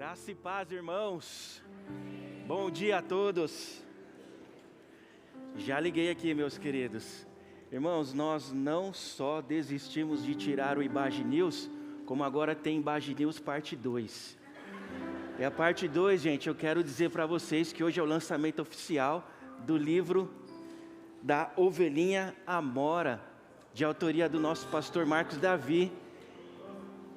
Graça e paz, irmãos. Bom dia a todos. Já liguei aqui, meus queridos. Irmãos, nós não só desistimos de tirar o Ibage News, como agora tem Ibage News parte 2. E a parte 2, gente, eu quero dizer para vocês que hoje é o lançamento oficial do livro da Ovelhinha Amora, de autoria do nosso pastor Marcos Davi,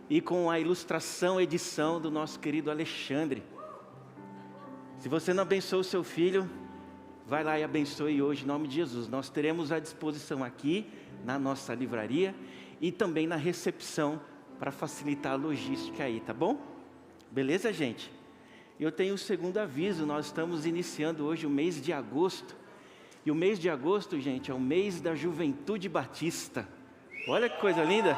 e com a ilustração, edição do nosso querido Alexandre. Se você não abençoou o seu filho, vai lá e abençoe hoje, em nome de Jesus. Nós teremos à disposição aqui, na nossa livraria, e também na recepção, para facilitar a logística aí, tá bom? Beleza, gente? Eu tenho o segundo aviso, nós estamos iniciando hoje o mês de agosto. E o mês de agosto, gente, é o mês da Juventude Batista. Olha que coisa linda!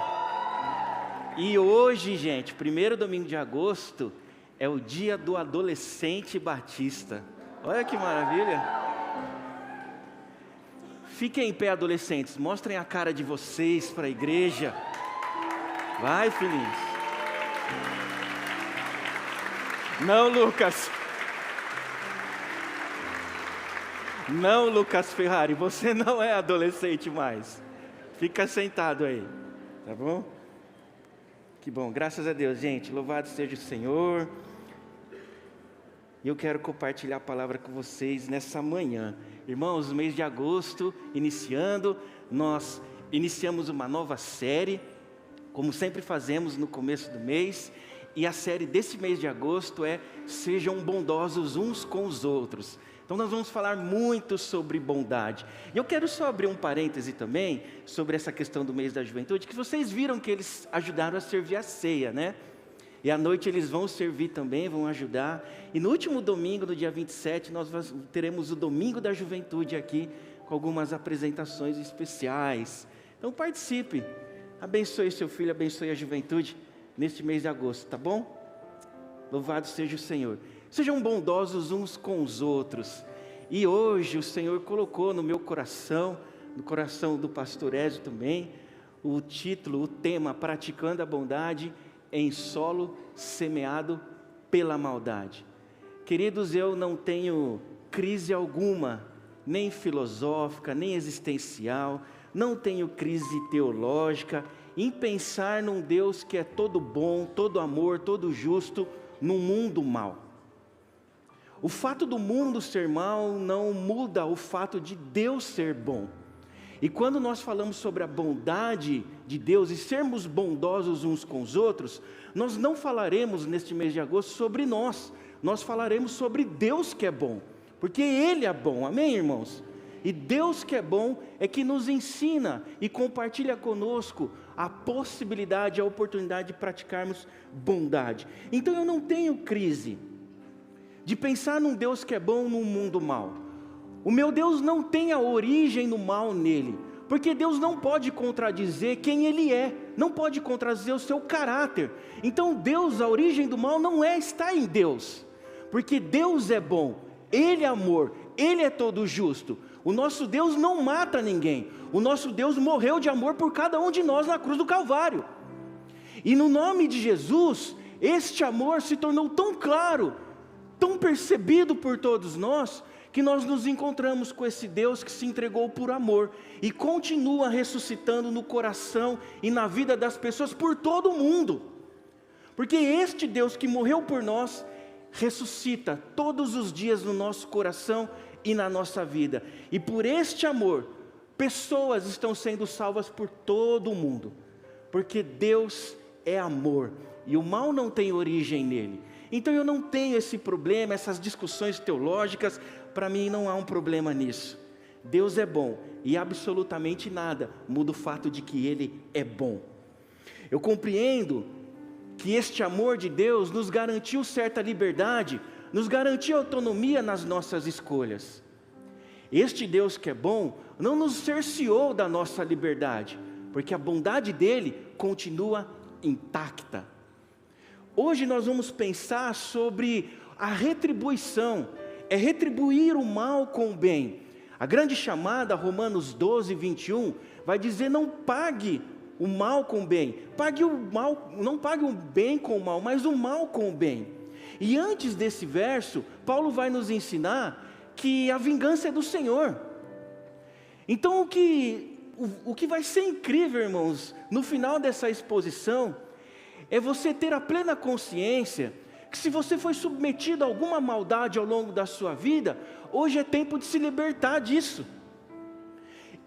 E hoje, gente, primeiro domingo de agosto, é o dia do adolescente batista. Olha que maravilha! Fiquem em pé, adolescentes, mostrem a cara de vocês para a igreja. Vai, filhinhos. Não, Lucas. Não, Lucas Ferrari, você não é adolescente mais. Fica sentado aí, tá bom? Que bom, graças a Deus, gente, louvado seja o Senhor. E eu quero compartilhar a palavra com vocês nessa manhã. Irmãos, no mês de agosto, iniciando, nós iniciamos uma nova série, como sempre fazemos no começo do mês. E a série desse mês de agosto é Sejam Bondosos Uns com os Outros. Então nós vamos falar muito sobre bondade. E eu quero só abrir um parêntese também sobre essa questão do mês da juventude, que vocês viram que eles ajudaram a servir a ceia, né? E à noite eles vão servir também, vão ajudar. E no último domingo, no dia 27, nós teremos o Domingo da Juventude aqui, com algumas apresentações especiais. Então participe, abençoe seu filho, abençoe a juventude neste mês de agosto, tá bom? Louvado seja o Senhor. Sejam bondosos uns com os outros. E hoje o Senhor colocou no meu coração, no coração do pastor Ézio também, o título, o tema, Praticando a Bondade em Solo Semeado pela Maldade. Queridos, eu não tenho crise alguma, nem filosófica, nem existencial, não tenho crise teológica, em pensar num Deus que é todo bom, todo amor, todo justo, num mundo mau. O fato do mundo ser mau não muda o fato de Deus ser bom. E quando nós falamos sobre a bondade de Deus e sermos bondosos uns com os outros, nós não falaremos neste mês de agosto sobre nós falaremos sobre Deus que é bom, porque Ele é bom, amém, irmãos? E Deus que é bom é que nos ensina e compartilha conosco a possibilidade, a oportunidade de praticarmos bondade. Então eu não tenho crise de pensar num Deus que é bom num mundo mau. O meu Deus não tem a origem no mal nele, porque Deus não pode contradizer quem Ele é, não pode contradizer o seu caráter. Então Deus, a origem do mal não está em Deus, porque Deus é bom, Ele é amor, Ele é todo justo. O nosso Deus não mata ninguém, o nosso Deus morreu de amor por cada um de nós na cruz do Calvário. E no nome de Jesus, este amor se tornou tão claro, tão percebido por todos nós, que nós nos encontramos com esse Deus que se entregou por amor e continua ressuscitando no coração e na vida das pessoas por todo o mundo. Porque este Deus que morreu por nós, ressuscita todos os dias no nosso coração e na nossa vida. E por este amor, pessoas estão sendo salvas por todo o mundo. Porque Deus é amor e o mal não tem origem nele. Então eu não tenho esse problema, essas discussões teológicas, para mim não há um problema nisso. Deus é bom e absolutamente nada muda o fato de que Ele é bom. Eu compreendo que este amor de Deus nos garantiu certa liberdade, nos garantiu autonomia nas nossas escolhas. Este Deus que é bom não nos cerceou da nossa liberdade, porque a bondade dEle continua intacta. Hoje nós vamos pensar sobre a retribuição, é retribuir o mal com o bem. A grande chamada, Romanos 12, 21, vai dizer: não pague o mal com o bem, pague o mal, não pague o bem com o mal, mas o mal com o bem. E antes desse verso, Paulo vai nos ensinar que a vingança é do Senhor. Então o que vai ser incrível, irmãos, no final dessa exposição, é você ter a plena consciência que se você foi submetido a alguma maldade ao longo da sua vida, hoje é tempo de se libertar disso.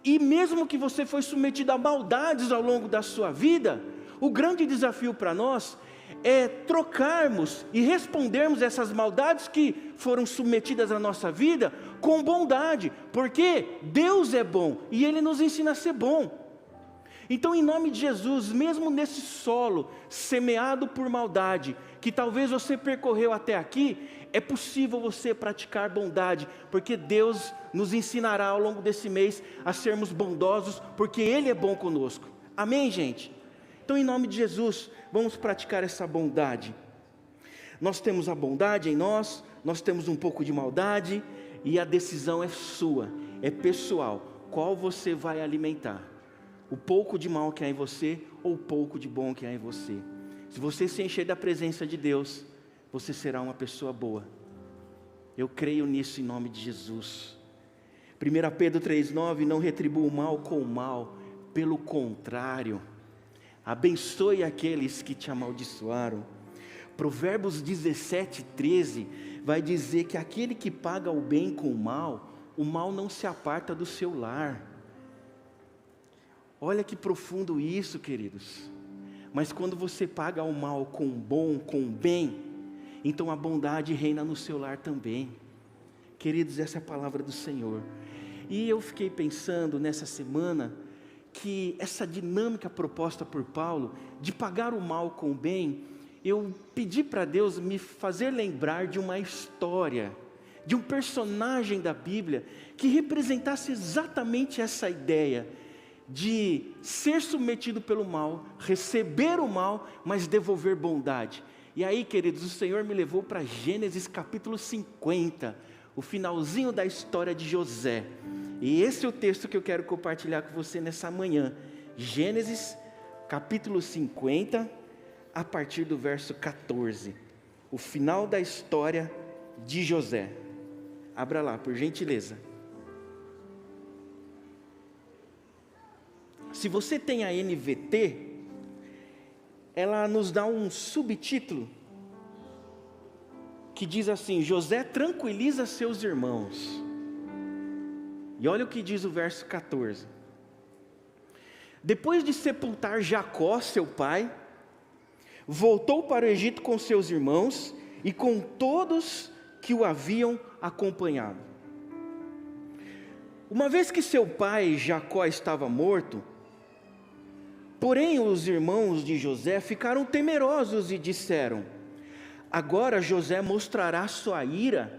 E mesmo que você foi submetido a maldades ao longo da sua vida, o grande desafio para nós é trocarmos e respondermos essas maldades que foram submetidas à nossa vida com bondade, porque Deus é bom e Ele nos ensina a ser bom. Então, em nome de Jesus, mesmo nesse solo semeado por maldade, que talvez você percorreu até aqui, é possível você praticar bondade, porque Deus nos ensinará ao longo desse mês a sermos bondosos, porque Ele é bom conosco. Amém, gente? Então, em nome de Jesus, vamos praticar essa bondade. Nós temos a bondade em nós temos um pouco de maldade, e a decisão é sua, é pessoal. Qual você vai alimentar? O pouco de mal que há em você, ou o pouco de bom que há em você? Se você se encher da presença de Deus, você será uma pessoa boa. Eu creio nisso em nome de Jesus. 1 Pedro 3,9, não retribua o mal com o mal, pelo contrário, abençoe aqueles que te amaldiçoaram. Provérbios 17,13 vai dizer que aquele que paga o bem com o mal não se aparta do seu lar. Olha que profundo isso, queridos. Mas quando você paga o mal com o bom, com o bem, então a bondade reina no seu lar também. Queridos, essa é a palavra do Senhor. E eu fiquei pensando nessa semana, que essa dinâmica proposta por Paulo, de pagar o mal com o bem, eu pedi para Deus me fazer lembrar de uma história, de um personagem da Bíblia, que representasse exatamente essa ideia, de ser submetido pelo mal, receber o mal, mas devolver bondade. E aí, queridos, o Senhor me levou para Gênesis capítulo 50, o finalzinho da história de José. E esse é o texto que eu quero compartilhar com você nessa manhã. Gênesis capítulo 50, a partir do verso 14. O final da história de José. Abra lá, por gentileza. Se você tem a NVT, ela nos dá um subtítulo que diz assim: José tranquiliza seus irmãos. E olha o que diz o verso 14. Depois de sepultar Jacó, seu pai, voltou para o Egito com seus irmãos e com todos que o haviam acompanhado. Uma vez que seu pai Jacó estava morto, porém os irmãos de José ficaram temerosos e disseram: agora José mostrará sua ira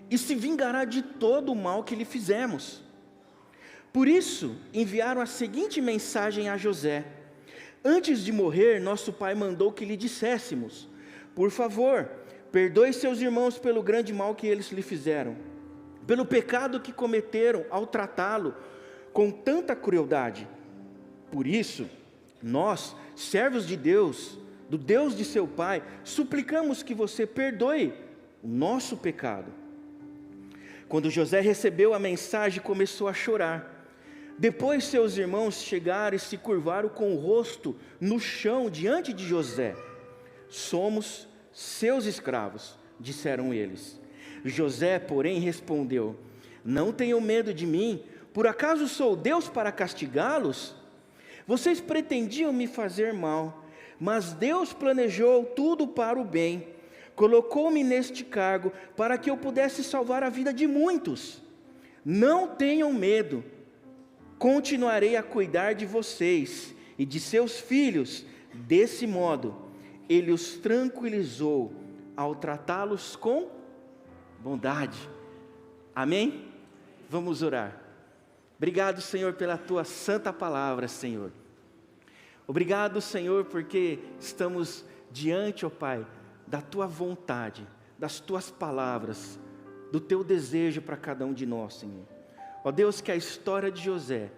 e se vingará de todo o mal que lhe fizemos. Por isso enviaram a seguinte mensagem a José: antes de morrer, nosso pai mandou que lhe disséssemos: por favor, perdoe seus irmãos pelo grande mal que eles lhe fizeram, pelo pecado que cometeram ao tratá-lo com tanta crueldade. Por isso, nós, servos de Deus, do Deus de seu pai, suplicamos que você perdoe o nosso pecado. Quando José recebeu a mensagem, começou a chorar. Depois seus irmãos chegaram e se curvaram com o rosto no chão diante de José. Somos seus escravos, disseram eles. José, porém, respondeu: não tenham medo de mim, por acaso sou Deus para castigá-los? Vocês pretendiam me fazer mal, mas Deus planejou tudo para o bem. Colocou-me neste cargo para que eu pudesse salvar a vida de muitos. Não tenham medo, continuarei a cuidar de vocês e de seus filhos. Desse modo, ele os tranquilizou ao tratá-los com bondade. Amém? Vamos orar. Obrigado, Senhor, pela tua santa palavra, Senhor. Obrigado, Senhor, porque estamos diante, ó Pai, da tua vontade, das tuas palavras, do teu desejo para cada um de nós, Senhor. Ó Deus, que a história de José,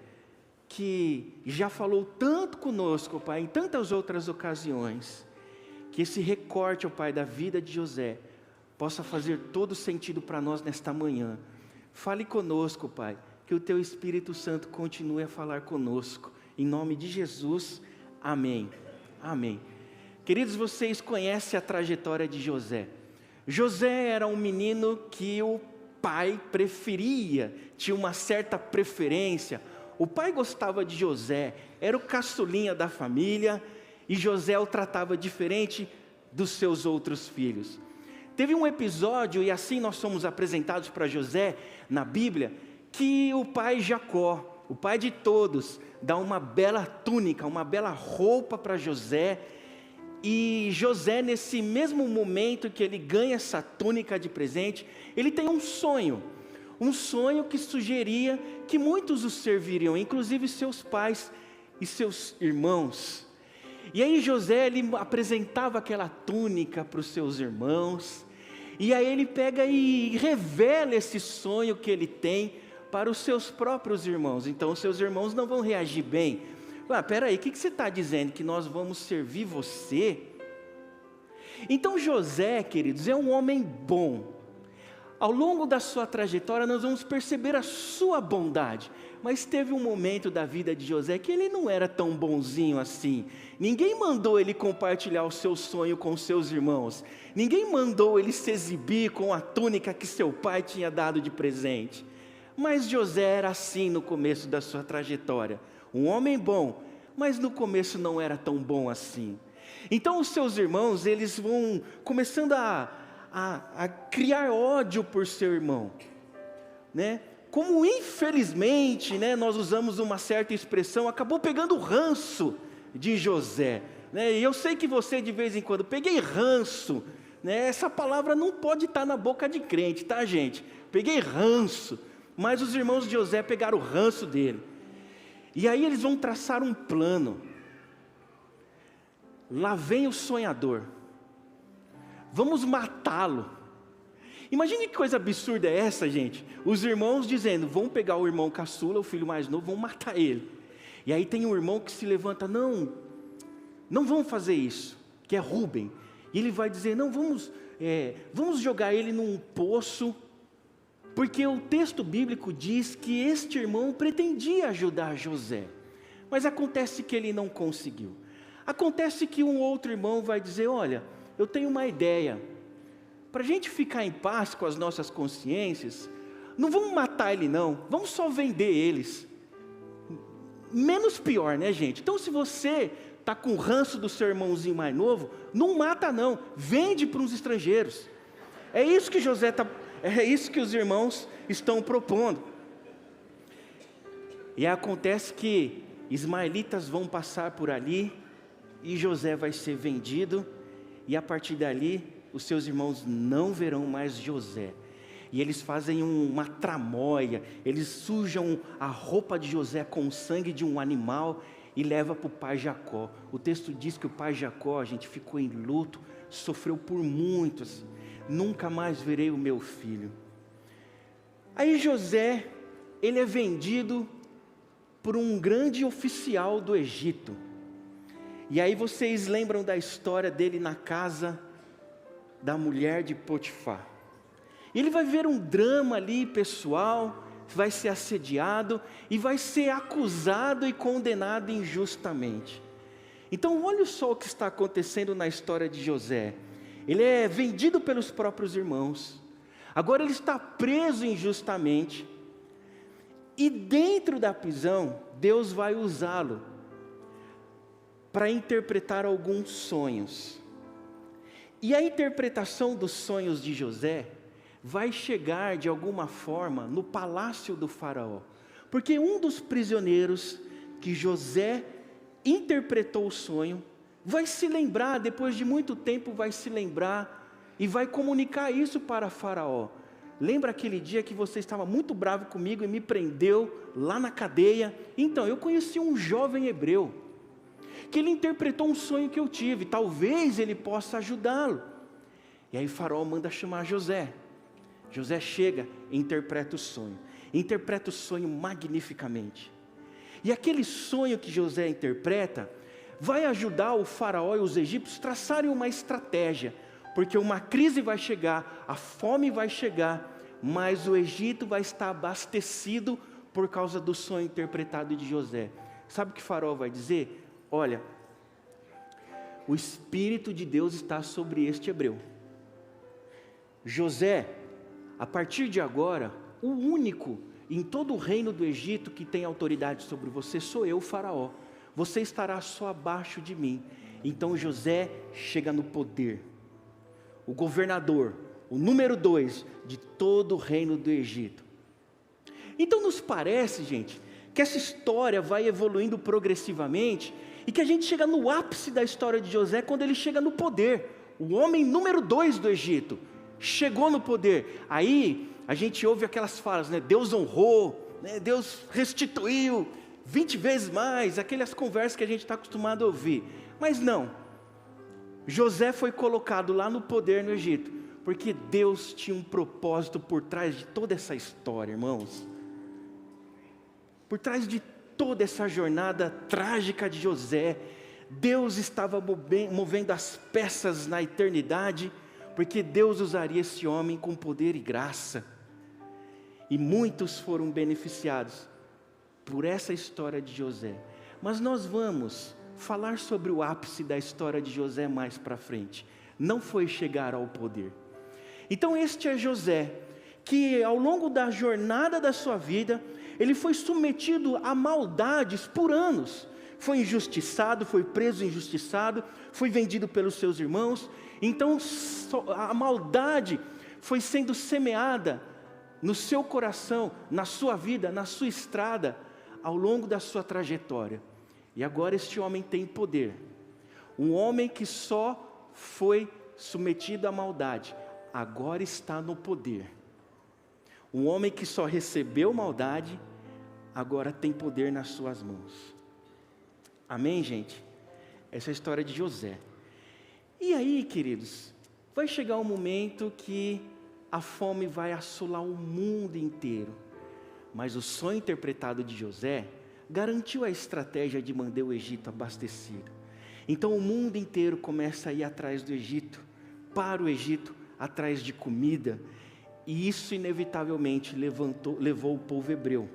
que já falou tanto conosco, ó Pai, em tantas outras ocasiões, que esse recorte, ó Pai, da vida de José, possa fazer todo sentido para nós nesta manhã. Fale conosco, Pai, que o Teu Espírito Santo continue a falar conosco. Em nome de Jesus, amém. Amém. Queridos, vocês conhecem a trajetória de José. José era um menino que o pai preferia, tinha uma certa preferência. O pai gostava de José, era o caçulinha da família, e José o tratava diferente dos seus outros filhos. Teve um episódio, e assim nós somos apresentados para José na Bíblia, que o pai Jacó, o pai de todos, dá uma bela túnica, uma bela roupa para José. E José, nesse mesmo momento que ele ganha essa túnica de presente, ele tem um sonho que sugeria que muitos o serviriam, inclusive seus pais e seus irmãos. E aí José, ele apresentava aquela túnica para os seus irmãos, e aí ele pega e revela esse sonho que ele tem para os seus próprios irmãos. Então os seus irmãos não vão reagir bem. Peraí, o que você está dizendo? Que nós vamos servir você? Então José, queridos, é um homem bom. Ao longo da sua trajetória nós vamos perceber a sua bondade. Mas teve um momento da vida de José que ele não era tão bonzinho assim. Ninguém mandou ele compartilhar o seu sonho com seus irmãos. Ninguém mandou ele se exibir com a túnica que seu pai tinha dado de presente. Mas José era assim no começo da sua trajetória. Um homem bom, mas no começo não era tão bom assim. Então os seus irmãos, eles vão começando a criar ódio por seu irmão, né? Como infelizmente, né, nós usamos uma certa expressão, acabou pegando ranço de José, né? E eu sei que você de vez em quando, peguei ranço, né? Essa palavra não pode estar na boca de crente, tá, gente? Peguei ranço, mas os irmãos de José pegaram o ranço dele. E aí eles vão traçar um plano. Lá vem o sonhador. Vamos matá-lo. Imagine que coisa absurda é essa, gente. Os irmãos dizendo, vão pegar o irmão caçula, o filho mais novo, vão matar ele. E aí tem um irmão que se levanta, não vão fazer isso, que é Rúben. E ele vai dizer, não, vamos jogar ele num poço, porque o texto bíblico diz que este irmão pretendia ajudar José, mas acontece que ele não conseguiu. Acontece que um outro irmão vai dizer, olha, eu tenho uma ideia, para a gente ficar em paz com as nossas consciências, não vamos matar ele não, vamos só vender eles, menos pior, né, gente? Então se você está com o ranço do seu irmãozinho mais novo, não mata não, vende para uns estrangeiros. É isso que é isso que os irmãos estão propondo. E acontece que ismaelitas vão passar por ali, e José vai ser vendido, e a partir dali, os seus irmãos não verão mais José. E eles fazem uma tramóia, eles sujam a roupa de José com o sangue de um animal, e leva para o pai Jacó. O texto diz que o pai Jacó, a gente ficou em luto, sofreu por muito, assim, nunca mais verei o meu filho. Aí José, ele é vendido por um grande oficial do Egito. E aí vocês lembram da história dele na casa da mulher de Potifar. Ele vai ver um drama ali pessoal, vai ser assediado e vai ser acusado e condenado injustamente. Então olha só o que está acontecendo na história de José. Ele é vendido pelos próprios irmãos. Agora ele está preso injustamente. E dentro da prisão, Deus vai usá-lo para interpretar alguns sonhos. E a interpretação dos sonhos de José vai chegar de alguma forma no palácio do faraó. Porque um dos prisioneiros que José interpretou o sonho, vai se lembrar, depois de muito tempo vai se lembrar, e vai comunicar isso para Faraó. Lembra aquele dia que você estava muito bravo comigo e me prendeu lá na cadeia? Então, eu conheci um jovem hebreu, que ele interpretou um sonho que eu tive, talvez ele possa ajudá-lo. E aí Faraó manda chamar José. José chega e interpreta o sonho magnificamente. E aquele sonho que José interpreta, vai ajudar o faraó e os egípcios a traçarem uma estratégia, porque uma crise vai chegar, a fome vai chegar, mas o Egito vai estar abastecido por causa do sonho interpretado de José. Sabe o que Faraó vai dizer? Olha, o Espírito de Deus está sobre este hebreu. José, a partir de agora, o único em todo o reino do Egito que tem autoridade sobre você sou eu, Faraó. Você estará só abaixo de mim. Então José chega no poder. O governador, o número 2 de todo o reino do Egito. Então nos parece, gente, que essa história vai evoluindo progressivamente e que a gente chega no ápice da história de José quando ele chega no poder. O homem número 2 do Egito chegou no poder. Aí a gente ouve aquelas falas, né? Deus honrou, né? Deus restituiu 20 vezes mais, aquelas conversas que a gente está acostumado a ouvir. Mas não, José foi colocado lá no poder no Egito, porque Deus tinha um propósito por trás de toda essa história, irmãos. Por trás de toda essa jornada trágica de José, Deus estava movendo as peças na eternidade, porque Deus usaria esse homem com poder e graça. E muitos foram beneficiados por essa história de José. Mas nós vamos falar sobre o ápice da história de José mais para frente. Não foi chegar ao poder. Então este é José, que ao longo da jornada da sua vida, ele foi submetido a maldades por anos. Foi injustiçado, foi preso injustiçado, foi vendido pelos seus irmãos. Então a maldade foi sendo semeada no seu coração, na sua vida, na sua estrada, ao longo da sua trajetória. E agora este homem tem poder. Um homem que só foi submetido à maldade, agora está no poder. Um homem que só recebeu maldade, agora tem poder nas suas mãos. Amém, gente? Essa é a história de José. E aí, queridos, vai chegar um momento que a fome vai assolar o mundo inteiro. Mas o sonho interpretado de José garantiu a estratégia de manter o Egito abastecido. Então o mundo inteiro começa a ir atrás do Egito, para o Egito, atrás de comida. E isso inevitavelmente levou o povo hebreu,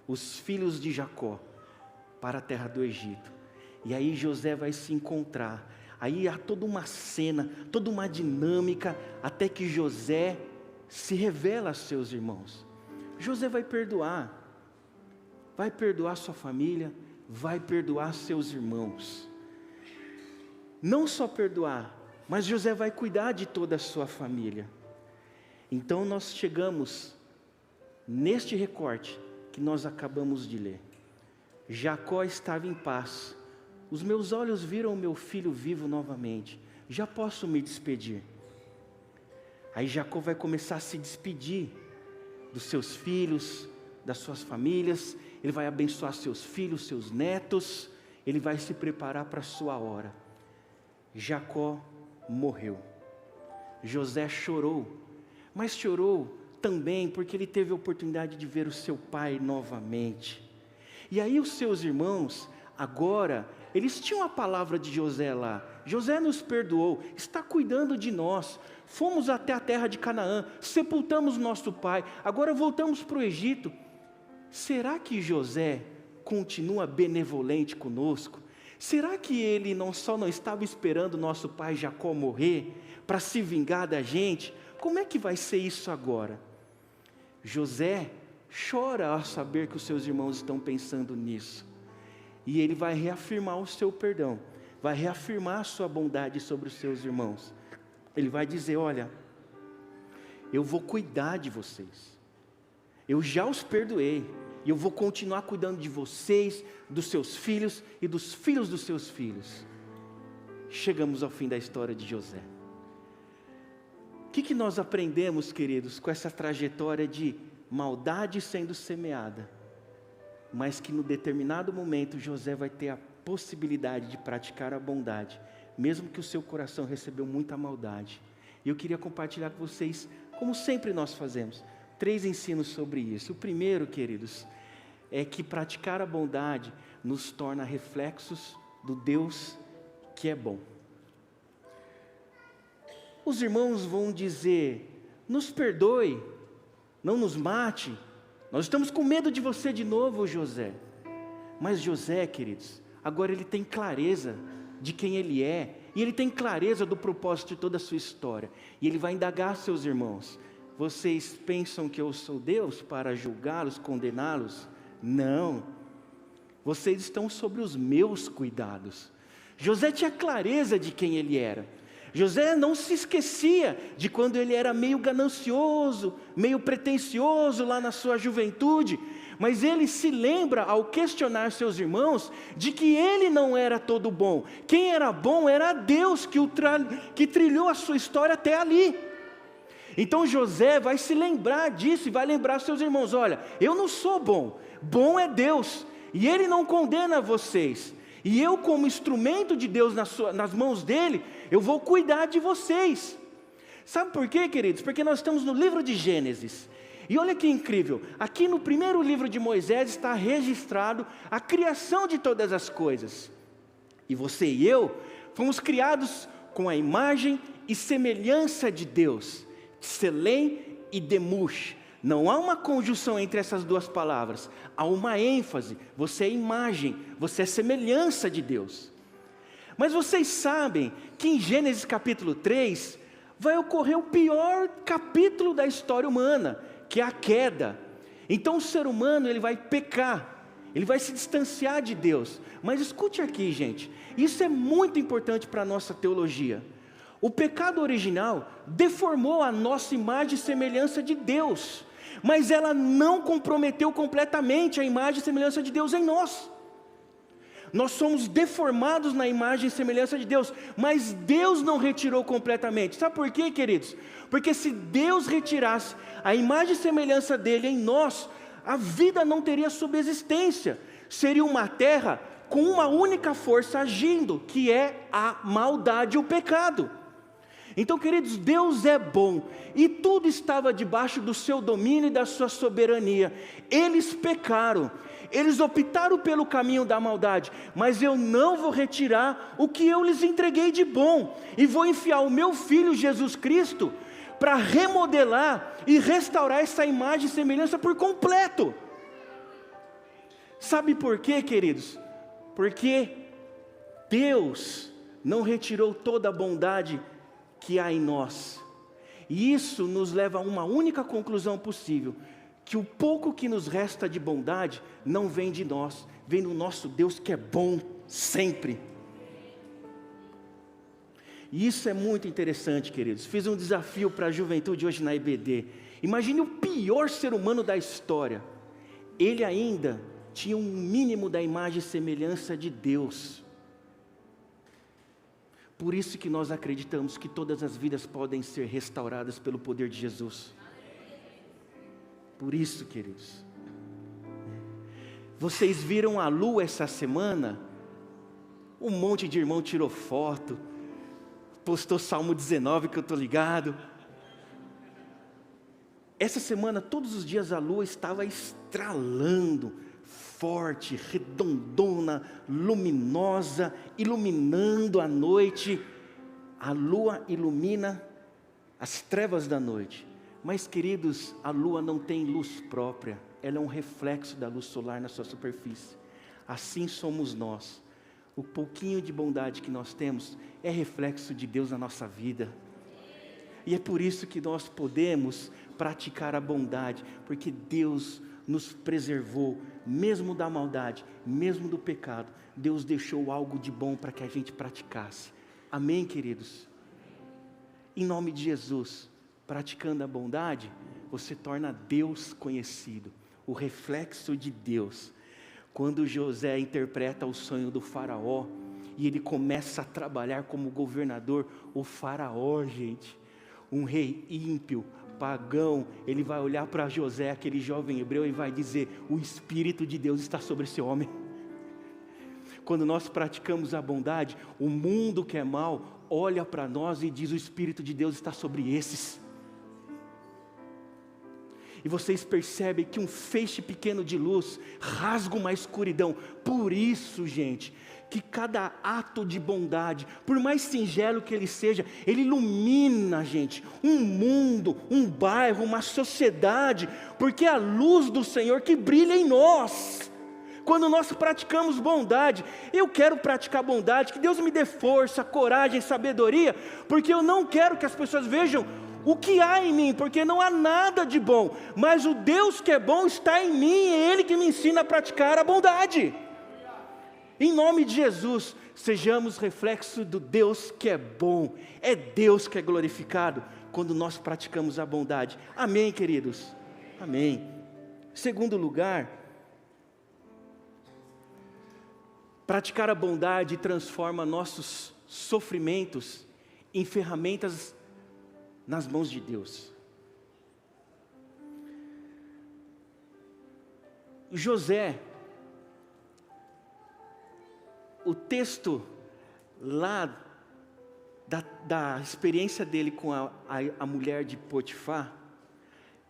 os filhos de Jacó, para a terra do Egito. E aí José vai se encontrar. Aí há toda uma cena, toda uma dinâmica, até que José se revela a seus irmãos. José vai perdoar sua família, vai perdoar seus irmãos. Não só perdoar, mas José vai cuidar de toda a sua família. Então nós chegamos neste recorte que nós acabamos de ler. Jacó estava em paz. Os meus olhos viram o meu filho vivo novamente. Já posso me despedir. Aí Jacó vai começar a se despedir dos seus filhos, das suas famílias. Ele vai abençoar seus filhos, seus netos. Ele vai se preparar para a sua hora. Jacó morreu. José chorou, mas chorou também porque ele teve a oportunidade de ver o seu pai novamente. E aí os seus irmãos, agora, eles tinham a palavra de José lá. José nos perdoou, está cuidando de nós. Fomos até a terra de Canaã, sepultamos nosso pai, agora voltamos para o Egito. Será que José continua benevolente conosco? Será que ele não estava esperando nosso pai Jacó morrer para se vingar da gente? Como é que vai ser isso agora? José chora ao saber que os seus irmãos estão pensando nisso. E ele vai reafirmar o seu perdão, vai reafirmar a sua bondade sobre os seus irmãos. Ele vai dizer: olha, eu vou cuidar de vocês. Eu já os perdoei. E eu vou continuar cuidando de vocês, dos seus filhos e dos filhos dos seus filhos. Chegamos ao fim da história de José. O que nós aprendemos, queridos, com essa trajetória de maldade sendo semeada? Mas que no determinado momento José vai ter a possibilidade de praticar a bondade, mesmo que o seu coração recebeu muita maldade. E eu queria compartilhar com vocês, como sempre nós fazemos, 3 ensinos sobre isso. O primeiro, queridos, é que praticar a bondade nos torna reflexos do Deus que é bom. os irmãos vão dizer: nos perdoe, não nos mate, nós estamos com medo de você de novo, José. Mas José, queridos, agora ele tem clareza de quem ele é, e ele tem clareza do propósito de toda a sua história, e ele vai indagar seus irmãos: vocês pensam que eu sou Deus para julgá-los, condená-los? Não, vocês estão sobre os meus cuidados. José tinha clareza de quem ele era. José não se esquecia de quando ele era meio ganancioso, meio pretensioso lá na sua juventude, mas ele se lembra, ao questionar seus irmãos, de que ele não era todo bom. Quem era bom era Deus que trilhou a sua história até ali. Então José vai se lembrar disso e vai lembrar seus irmãos: olha, eu não sou bom, bom é Deus, e Ele não condena vocês, e eu, como instrumento de Deus nas mãos dEle, eu vou cuidar de vocês. Sabe por quê, queridos? Porque nós estamos no livro de Gênesis, e olha que incrível, aqui no primeiro livro de Moisés está registrado a criação de todas as coisas, e você e eu fomos criados com a imagem e semelhança de Deus, Tselem e Demush. Não há uma conjunção entre essas duas palavras, há uma ênfase: você é imagem, você é semelhança de Deus. Mas vocês sabem que em Gênesis capítulo 3, vai ocorrer o pior capítulo da história humana, que é a queda. Então o ser humano, ele vai pecar, ele vai se distanciar de Deus. Mas escute aqui, gente, isso é muito importante para a nossa teologia. O pecado original deformou a nossa imagem e semelhança de Deus, mas ela não comprometeu completamente a imagem e semelhança de Deus em nós. Nós somos deformados na imagem e semelhança de Deus, mas Deus não retirou completamente. Sabe por quê, queridos? Porque se Deus retirasse a imagem e semelhança dele em nós, a vida não teria subsistência. Seria uma terra com uma única força agindo, que é a maldade e o pecado. Então, queridos, Deus é bom, e tudo estava debaixo do seu domínio e da sua soberania. Eles pecaram, eles optaram pelo caminho da maldade, mas eu não vou retirar o que eu lhes entreguei de bom, e vou enfiar o meu Filho Jesus Cristo, para remodelar e restaurar essa imagem e semelhança por completo. Sabe por quê, queridos? Porque Deus não retirou toda a bondade que há em nós, e isso nos leva a uma única conclusão possível: que o pouco que nos resta de bondade não vem de nós, vem do nosso Deus, que é bom sempre. E isso é muito interessante, queridos. Fiz um desafio para a juventude hoje na IBD. Imagine o pior ser humano da história, ele ainda tinha um mínimo da imagem e semelhança de Deus. Por isso que nós acreditamos que todas as vidas podem ser restauradas pelo poder de Jesus. Por isso, queridos, vocês viram a lua essa semana? Um monte de irmão tirou foto, postou Salmo 19, que eu estou ligado. Essa semana, todos os dias, a lua estava estralando, forte, redondona, luminosa, iluminando a noite. A lua ilumina as trevas da noite. Mas, queridos, a lua não tem luz própria, ela é um reflexo da luz solar na sua superfície. Assim somos nós. O pouquinho de bondade que nós temos é reflexo de Deus na nossa vida. E é por isso que nós podemos praticar a bondade, porque Deus nos preservou, mesmo da maldade, mesmo do pecado. Deus deixou algo de bom para que a gente praticasse. Amém, queridos? Em nome de Jesus, praticando a bondade, você torna Deus conhecido, o reflexo de Deus. Quando José interpreta o sonho do faraó, e ele começa a trabalhar como governador, o faraó, gente, um rei ímpio, pagão, ele vai olhar para José, aquele jovem hebreu, e vai dizer: o Espírito de Deus está sobre esse homem. Quando nós praticamos a bondade, o mundo que é mau olha para nós e diz: o Espírito de Deus está sobre esses. E vocês percebem que um feixe pequeno de luz rasga uma escuridão. Por isso, gente, que cada ato de bondade, por mais singelo que ele seja, ele ilumina, gente, um mundo, um bairro, uma sociedade, porque é a luz do Senhor que brilha em nós. Quando nós praticamos bondade, eu quero praticar bondade, que Deus me dê força, coragem, sabedoria, porque eu não quero que as pessoas vejam o que há em mim, porque não há nada de bom, mas o Deus que é bom está em mim, é Ele que me ensina a praticar a bondade. Em nome de Jesus, sejamos reflexo do Deus que é bom, é Deus que é glorificado, quando nós praticamos a bondade. Amém, queridos? Amém. Segundo lugar, praticar a bondade transforma nossos sofrimentos em ferramentas nas mãos de Deus. José, o texto lá da experiência dele com a mulher de Potifar,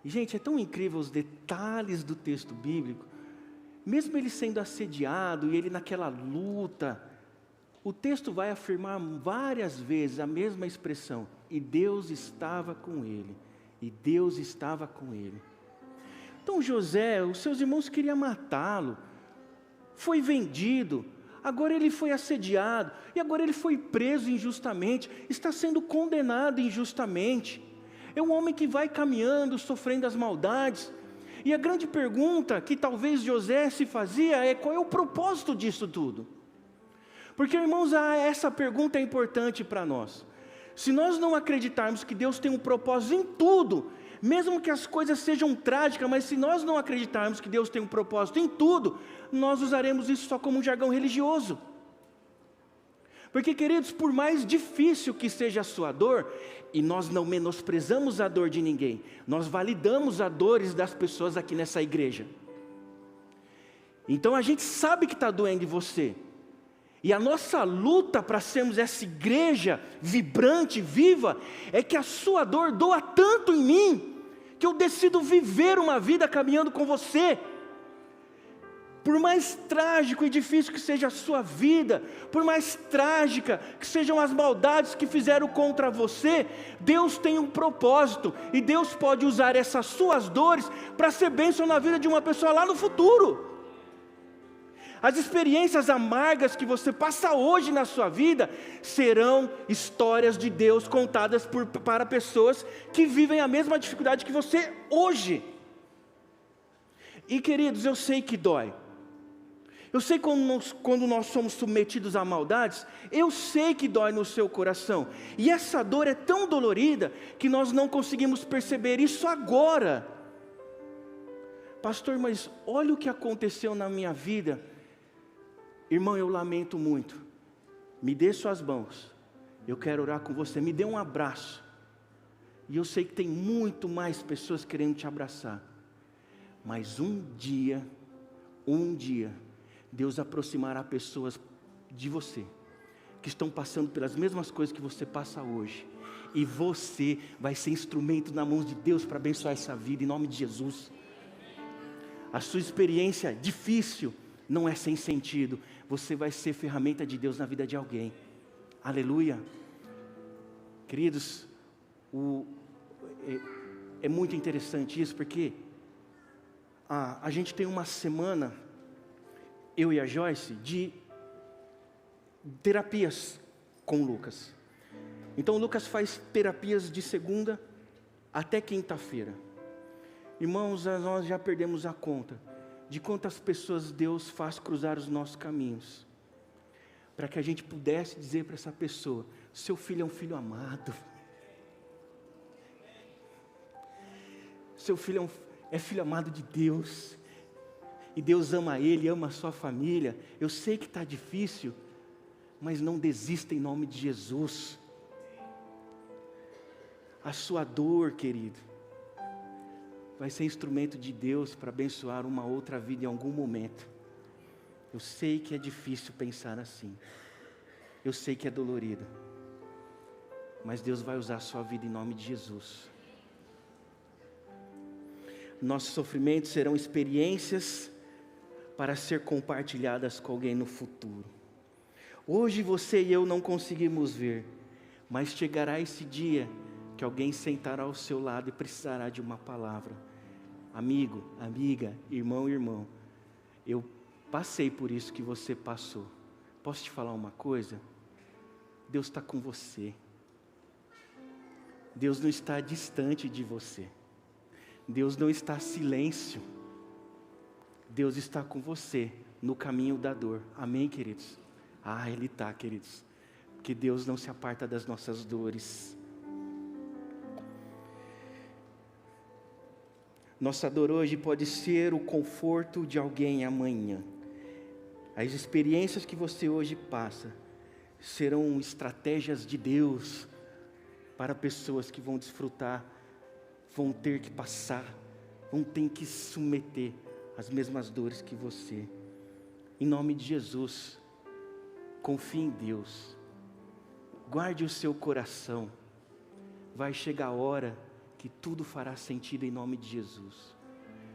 e gente, é tão incrível os detalhes do texto bíblico. Mesmo ele sendo assediado e ele naquela luta, o texto vai afirmar várias vezes a mesma expressão: e Deus estava com ele, e Deus estava com ele. Então José, os seus irmãos queriam matá-lo, foi vendido, agora ele foi assediado, e agora ele foi preso injustamente, está sendo condenado injustamente. É um homem que vai caminhando, sofrendo as maldades. E a grande pergunta que talvez José se fazia é: qual é o propósito disso tudo? Porque, irmãos, essa pergunta é importante para nós. Se nós não acreditarmos que Deus tem um propósito em tudo, mesmo que as coisas sejam trágicas, mas se nós não acreditarmos que Deus tem um propósito em tudo, nós usaremos isso só como um jargão religioso. Porque, queridos, por mais difícil que seja a sua dor, e nós não menosprezamos a dor de ninguém, nós validamos as dores das pessoas aqui nessa igreja. Então a gente sabe que está doendo em você, e a nossa luta para sermos essa igreja vibrante, viva, é que a sua dor doa tanto em mim, que eu decido viver uma vida caminhando com você. Por mais trágico e difícil que seja a sua vida, por mais trágica que sejam as maldades que fizeram contra você, Deus tem um propósito, e Deus pode usar essas suas dores para ser bênção na vida de uma pessoa lá no futuro. As experiências amargas que você passa hoje na sua vida serão histórias de Deus contadas para pessoas que vivem a mesma dificuldade que você hoje. E, queridos, eu sei que dói. Eu sei quando nós somos submetidos a maldades, eu sei que dói no seu coração. E essa dor é tão dolorida que nós não conseguimos perceber isso agora. Pastor, mas olha o que aconteceu na minha vida. Irmão, eu lamento muito. Me dê suas mãos. Eu quero orar com você. Me dê um abraço. E eu sei que tem muito mais pessoas querendo te abraçar. Mas um dia, Deus aproximará pessoas de você, que estão passando pelas mesmas coisas que você passa hoje, e você vai ser instrumento na mão de Deus para abençoar essa vida, em nome de Jesus. A sua experiência difícil não é sem sentido, você vai ser ferramenta de Deus na vida de alguém. Aleluia. Queridos, é muito interessante isso, porque a gente tem uma semana, eu e a Joyce, de terapias com o Lucas. Então o Lucas faz terapias de segunda até quinta-feira. Irmãos, nós já perdemos a conta de quantas pessoas Deus faz cruzar os nossos caminhos, para que a gente pudesse dizer para essa pessoa: seu filho é um filho amado, seu filho é filho amado de Deus, e Deus ama ele, ama a sua família. Eu sei que está difícil, mas não desista em nome de Jesus. A sua dor, querido, vai ser instrumento de Deus para abençoar uma outra vida em algum momento. Eu sei que é difícil pensar assim, eu sei que é dolorido, mas Deus vai usar a sua vida em nome de Jesus. Nossos sofrimentos serão experiências para ser compartilhadas com alguém no futuro. Hoje você e eu não conseguimos ver, mas chegará esse dia que alguém sentará ao seu lado e precisará de uma palavra. Amigo, amiga, irmão, irmão, eu passei por isso que você passou. Posso te falar uma coisa? Deus está com você. Deus não está distante de você. Deus não está em silêncio. Deus está com você no caminho da dor. Amém, queridos? Ele está, queridos. Porque Deus não se aparta das nossas dores. Nossa dor hoje pode ser o conforto de alguém amanhã. As experiências que você hoje passa serão estratégias de Deus para pessoas que vão desfrutar, vão ter que passar, vão ter que se submeter às mesmas dores que você. Em nome de Jesus, confie em Deus, guarde o seu coração, vai chegar a hora que tudo fará sentido em nome de Jesus.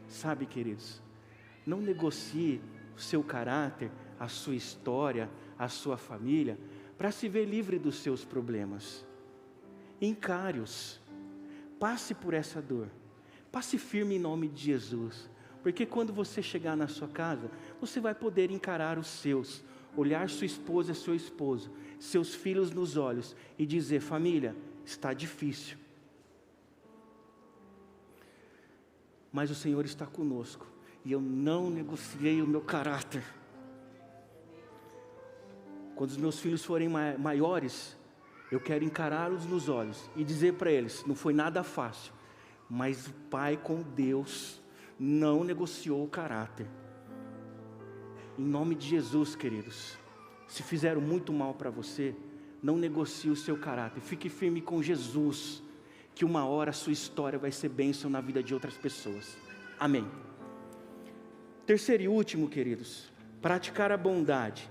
Sabe, queridos, não negocie o seu caráter, a sua história, a sua família, para se ver livre dos seus problemas. Encare-os, passe por essa dor, passe firme em nome de Jesus, porque quando você chegar na sua casa, você vai poder encarar os seus, olhar sua esposa, seu esposo, seus filhos nos olhos e dizer: família, está difícil, mas o Senhor está conosco, e eu não negociei o meu caráter. Quando os meus filhos forem maiores, eu quero encará-los nos olhos e dizer para eles: não foi nada fácil, mas o pai com Deus não negociou o caráter. Em nome de Jesus, queridos, se fizeram muito mal para você, não negocie o seu caráter, fique firme com Jesus, que uma hora a sua história vai ser bênção na vida de outras pessoas. Amém. Terceiro e último, queridos, praticar a bondade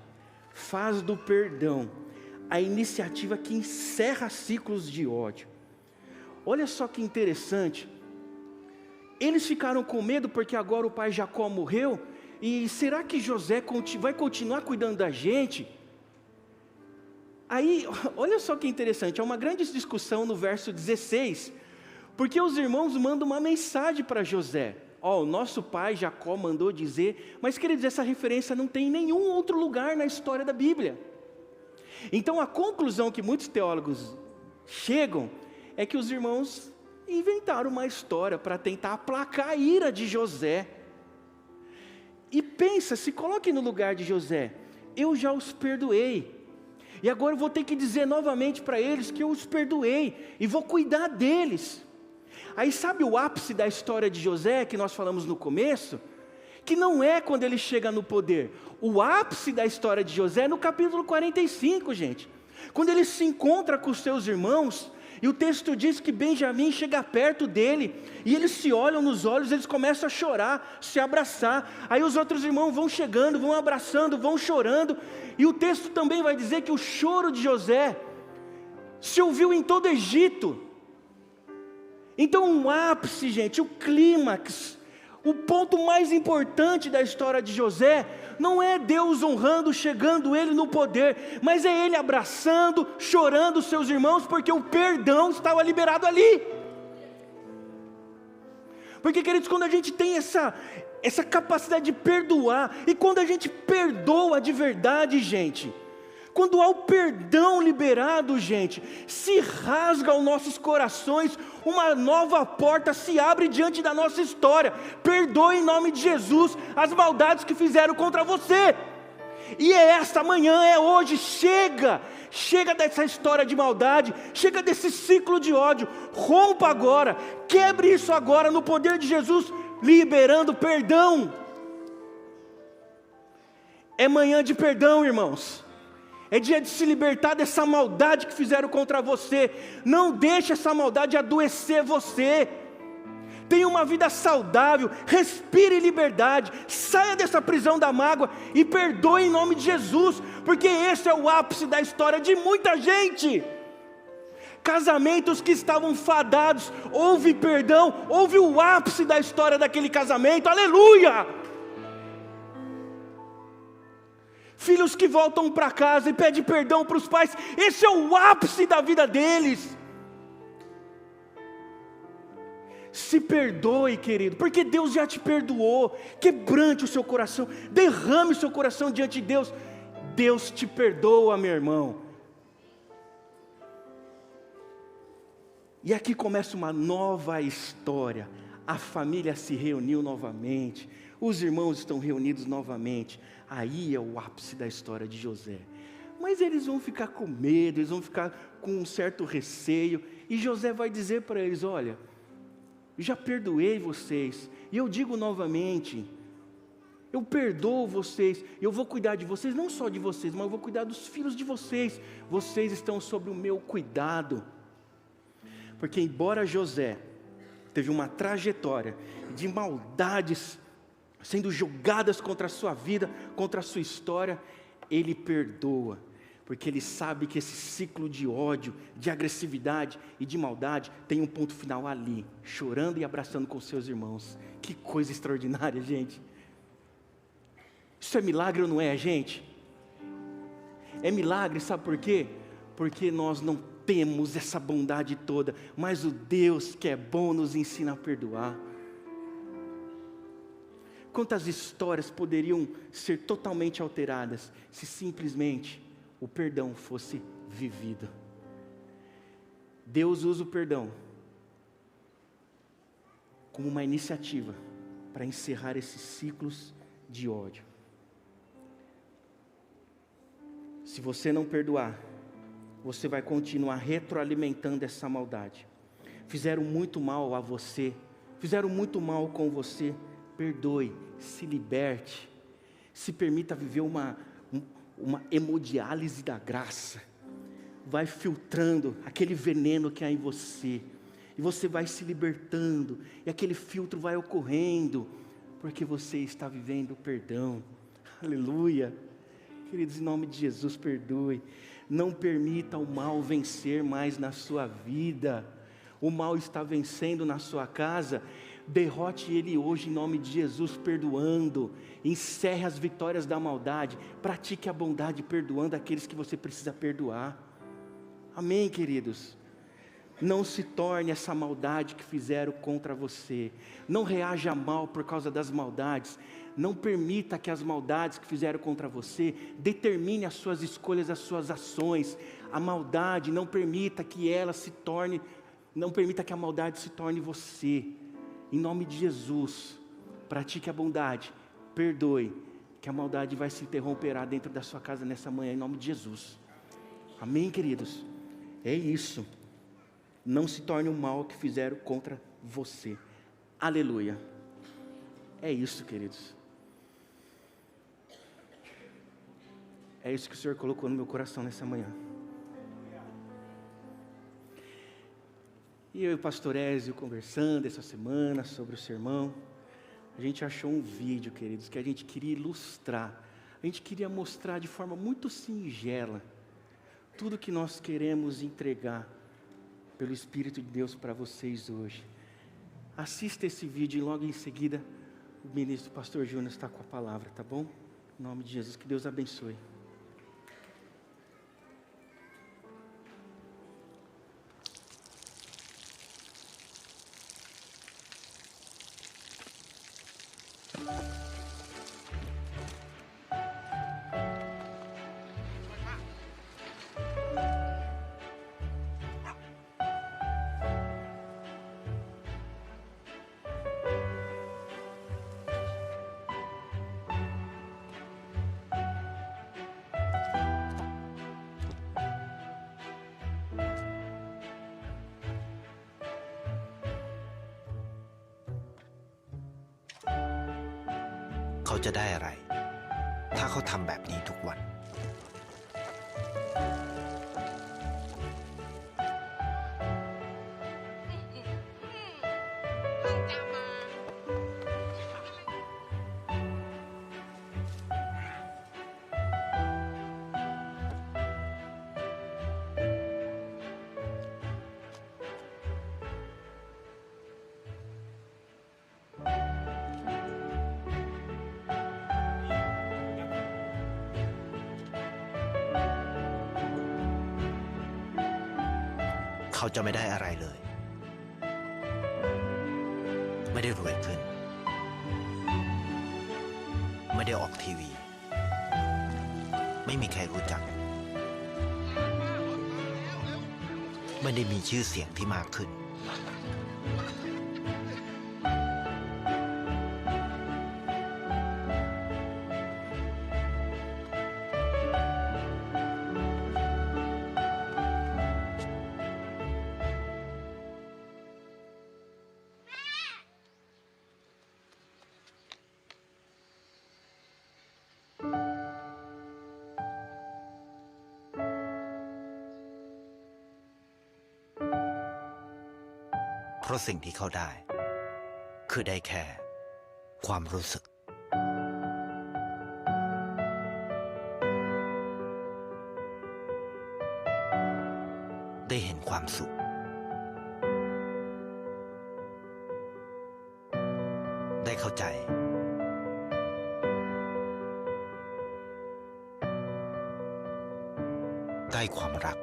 faz do perdão a iniciativa que encerra ciclos de ódio. Olha só que interessante, eles ficaram com medo porque agora o pai Jacó morreu, e será que José vai continuar cuidando da gente? Aí, olha só que interessante, há uma grande discussão no verso 16, porque os irmãos mandam uma mensagem para José: o nosso pai Jacó mandou dizer, mas queridos, essa referência não tem em nenhum outro lugar na história da Bíblia. Então a conclusão que muitos teólogos chegam é que os irmãos inventaram uma história para tentar aplacar a ira de José. E pensa, se coloque no lugar de José: eu já os perdoei, e agora eu vou ter que dizer novamente para eles que eu os perdoei, e vou cuidar deles. Aí sabe o ápice da história de José, que nós falamos no começo? Que não é quando ele chega no poder. O ápice da história de José é no capítulo 45, gente. Quando ele se encontra com os seus irmãos, e o texto diz que Benjamim chega perto dele, e eles se olham nos olhos, eles começam a chorar, se abraçar. Aí os outros irmãos vão chegando, vão abraçando, vão chorando. E o texto também vai dizer que o choro de José se ouviu em todo o Egito. Então o ápice, gente, o clímax, o ponto mais importante da história de José, não é Deus honrando, chegando ele no poder, mas é ele abraçando, chorando os seus irmãos, porque o perdão estava liberado ali. Porque, queridos, quando a gente tem essa capacidade de perdoar, e quando a gente perdoa de verdade, gente, quando há o perdão liberado, gente, se rasga aos nossos corações, uma nova porta se abre diante da nossa história. Perdoe em nome de Jesus as maldades que fizeram contra você. E é esta manhã, é hoje, chega dessa história de maldade, chega desse ciclo de ódio, rompa agora, quebre isso agora no poder de Jesus, liberando perdão. É manhã de perdão, irmãos. É dia de se libertar dessa maldade que fizeram contra você. Não deixe essa maldade adoecer você. Tenha uma vida saudável, respire liberdade, saia dessa prisão da mágoa e perdoe em nome de Jesus, porque esse é o ápice da história de muita gente. Casamentos que estavam fadados, houve perdão, houve o ápice da história daquele casamento, aleluia! Filhos que voltam para casa e pedem perdão para os pais. Esse é o ápice da vida deles. Se perdoe, querido, porque Deus já te perdoou. Quebrante o seu coração, derrame o seu coração diante de Deus. Deus te perdoa, meu irmão. E aqui começa uma nova história. A família se reuniu novamente, os irmãos estão reunidos novamente. Aí é o ápice da história de José. Mas eles vão ficar com medo, eles vão ficar com um certo receio. E José vai dizer para eles: olha, já perdoei vocês, e eu digo novamente, eu perdoo vocês, eu vou cuidar de vocês, não só de vocês, mas eu vou cuidar dos filhos de vocês. Vocês estão sob o meu cuidado. Porque embora José teve uma trajetória de maldades sendo jogadas contra a sua vida, contra a sua história, ele perdoa, porque ele sabe que esse ciclo de ódio, de agressividade e de maldade tem um ponto final ali, chorando e abraçando com seus irmãos. Que coisa extraordinária, gente. Isso é milagre ou não é, gente? É milagre, sabe por quê? Porque nós não temos essa bondade toda, mas o Deus que é bom nos ensina a perdoar. Quantas histórias poderiam ser totalmente alteradas se simplesmente o perdão fosse vivido? Deus usa o perdão como uma iniciativa para encerrar esses ciclos de ódio. Se você não perdoar, você vai continuar retroalimentando essa maldade. Fizeram muito mal a você, fizeram muito mal com você. Perdoe, se liberte, se permita viver uma hemodiálise da graça. Vai filtrando aquele veneno que há em você, e você vai se libertando, e aquele filtro vai ocorrendo, porque você está vivendo o perdão. Aleluia. Queridos, em nome de Jesus, perdoe. Não permita o mal vencer mais na sua vida. O mal está vencendo na sua casa. Derrote ele hoje em nome de Jesus, perdoando. Encerre as vitórias da maldade. Pratique a bondade, perdoando aqueles que você precisa perdoar. Amém, queridos? Não se torne essa maldade que fizeram contra você. Não reaja mal por causa das maldades. Não permita que as maldades que fizeram contra você determine as suas escolhas, as suas ações. A maldade, não permita que ela se torne, não permita que a maldade se torne você. Em nome de Jesus, pratique a bondade, perdoe, que a maldade vai se interromperá dentro da sua casa nessa manhã, em nome de Jesus. Amém, queridos? É isso. Não se torne o mal que fizeram contra você. Aleluia. É isso, queridos. É isso que o Senhor colocou no meu coração nessa manhã. E eu e o pastor Ézio conversando essa semana sobre o sermão, a gente achou um vídeo, queridos, que a gente queria ilustrar. A gente queria mostrar de forma muito singela tudo que nós queremos entregar pelo Espírito de Deus para vocês hoje. Assista esse vídeo e logo em seguida o ministro pastor Júnior está com a palavra, tá bom? Em nome de Jesus, que Deus abençoe.เขาจะได้อะไรถ้าเขาทำแบบนี้ทุกวัน เขาจะไม่ได้อะไรเลย ไม่ได้รวยขึ้น ไม่ได้ออกทีวี ไม่มีใครรู้จัก ไม่ได้มีชื่อเสียงที่มากขึ้น เพราะสิ่งที่เขาได้ คือได้แค่ความรู้สึก ได้เห็นความสุข ได้เข้าใจ ได้ความรัก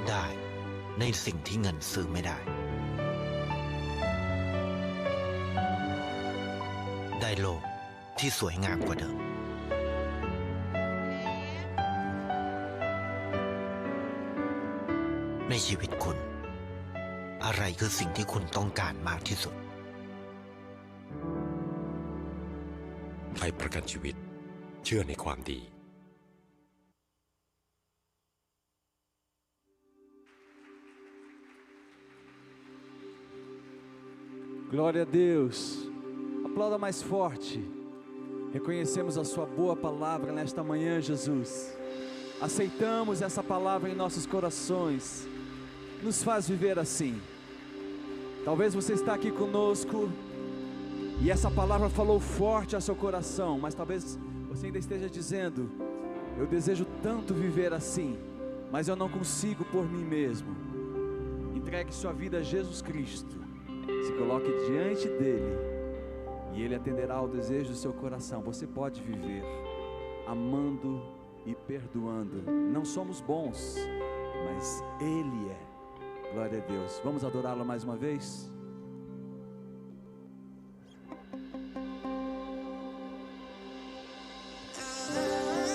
ได้ในสิ่งที่เงินซื้อไม่ได้ ได้โลกที่สวยงามกว่าเดิม ในชีวิตคุณ อะไรคือสิ่งที่คุณต้องการมากที่สุด ไทยประกันชีวิตเชื่อในความดี Glória a Deus. Aplauda mais forte. Reconhecemos a sua boa palavra nesta manhã, Jesus. Aceitamos essa palavra em nossos corações. Nos faz viver assim. Talvez você está aqui conosco e essa palavra falou forte ao seu coração, mas talvez você ainda esteja dizendo: eu desejo tanto viver assim, mas eu não consigo por mim mesmo. Entregue sua vida a Jesus Cristo. Se coloque diante dele e ele atenderá ao desejo do seu coração. Você pode viver amando e perdoando. Não somos bons, mas ele é. Glória a Deus. Vamos adorá-lo mais uma vez?